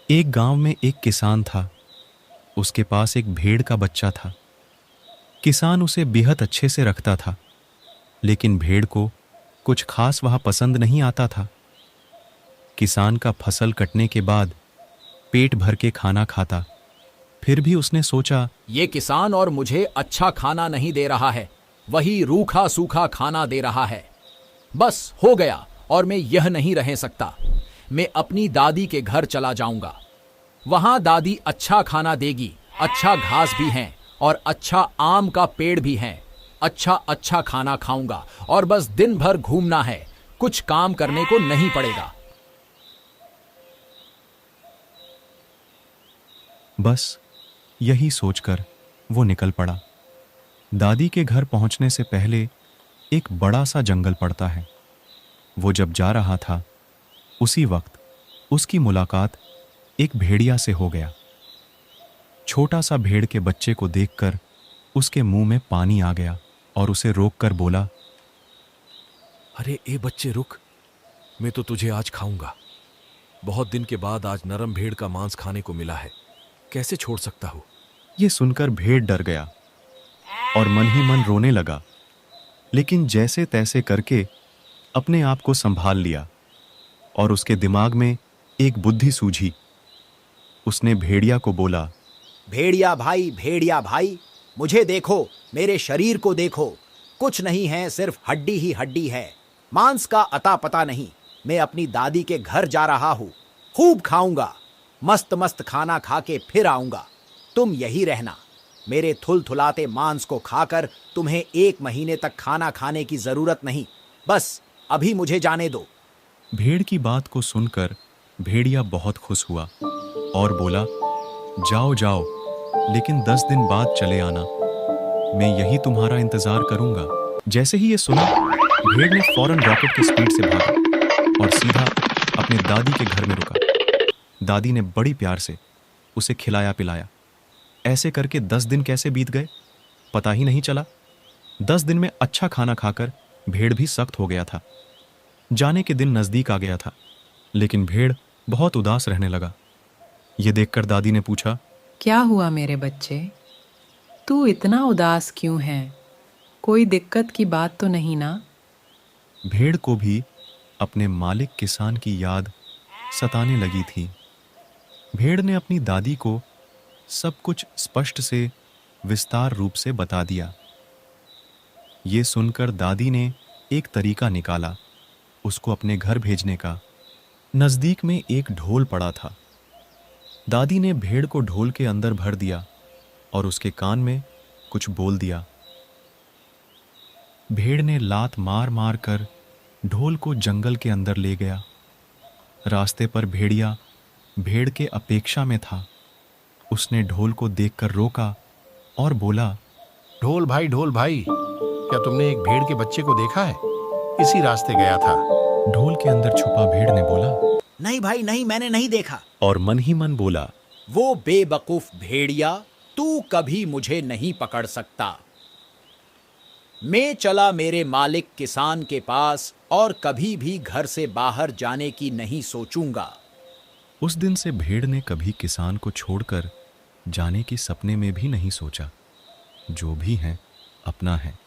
एक गांव में एक किसान था। उसके पास एक भेड़ का बच्चा था। किसान उसे बेहद अच्छे से रखता था, लेकिन भेड़ को कुछ खास वहां पसंद नहीं आता था। किसान का फसल कटने के बाद पेट भर के खाना खाता, फिर भी उसने सोचा, ये किसान और मुझे अच्छा खाना नहीं दे रहा है, वही रूखा सूखा खाना दे रहा है। बस हो गया और मैं यह नहीं रह सकता। मैं अपनी दादी के घर चला जाऊंगा। वहां दादी अच्छा खाना देगी, अच्छा घास भी है और अच्छा आम का पेड़ भी है। अच्छा अच्छा खाना खाऊंगा और बस दिन भर घूमना है, कुछ काम करने को नहीं पड़ेगा। बस यही सोचकर वो निकल पड़ा। दादी के घर पहुंचने से पहले एक बड़ा सा जंगल पड़ता है। वो जब जा रहा था, उसी वक्त उसकी मुलाकात एक भेड़िया से हो गया। छोटा सा भेड़ के बच्चे को देखकर उसके मुंह में पानी आ गया और उसे रोककर बोला, अरे ए बच्चे रुक, मैं तो तुझे आज खाऊंगा। बहुत दिन के बाद आज नरम भेड़ का मांस खाने को मिला है, कैसे छोड़ सकता हूं। ये सुनकर भेड़ डर गया और मन ही मन रोने लगा, लेकिन जैसे तैसे करके अपने आप को संभाल लिया और उसके दिमाग में एक बुद्धि सूझी। उसने भेड़िया को बोला, भेड़िया भाई, मुझे देखो, मेरे शरीर को देखो। कुछ नहीं है, सिर्फ हड्डी ही हड्डी है, मांस का अता पता नहीं। मैं अपनी दादी के घर जा रहा हूं, खूब खाऊंगा, मस्त मस्त खाना खा के फिर आऊंगा। तुम यही रहना। मेरे थुलथुलाते मांस को खाकर तुम्हें 1 महीने तक खाना खाने की जरूरत नहीं। बस अभी मुझे जाने दो। भेड़ की बात को सुनकर भेड़िया बहुत खुश हुआ और बोला, जाओ जाओ, लेकिन 10 दिन बाद चले आना। मैं यही तुम्हारा इंतजार करूंगा। जैसे ही ये सुना, भेड़ ने फौरन रॉकेट की स्पीड से भागा और सीधा अपने दादी के घर में रुका। दादी ने बड़ी प्यार से उसे खिलाया पिलाया। ऐसे करके 10 दिन कैसे बीत गए पता ही नहीं चला। 10 दिन में अच्छा खाना खाकर भेड़ भी सख्त हो गया था। जाने के दिन नजदीक आ गया था, लेकिन भेड़ बहुत उदास रहने लगा। यह देखकर दादी ने पूछा, क्या हुआ मेरे बच्चे, तू इतना उदास क्यों है? कोई दिक्कत की बात तो नहीं ना? भेड़ को भी अपने मालिक किसान की याद सताने लगी थी। भेड़ ने अपनी दादी को सब कुछ स्पष्ट से विस्तार रूप से बता दिया। ये सुनकर दादी ने एक तरीका निकाला उसको अपने घर भेजने का। नजदीक में एक ढोल पड़ा था। दादी ने भेड़ को ढोल के अंदर भर दिया और उसके कान में कुछ बोल दिया। भेड़ ने लात मार मार कर ढोल को जंगल के अंदर ले गया। रास्ते पर भेड़िया भेड़ के अपेक्षा में था। उसने ढोल को देखकर रोका और बोला, ढोल भाई, क्या तुमने एक भेड़ के बच्चे को देखा है? इसी रास्ते गया था। ढोल के अंदर छुपा भेड़ ने बोला, नहीं भाई नहीं, मैंने नहीं देखा। और मन ही मन बोला, वो बेवकूफ भेड़िया, तू कभी मुझे नहीं पकड़ सकता। मैं चला मेरे मालिक किसान के पास और कभी भी घर से बाहर जाने की नहीं सोचूंगा। उस दिन से भेड़ ने कभी किसान को छोड़कर जाने की सपने में भी नहीं सोचा। जो भी है अपना है।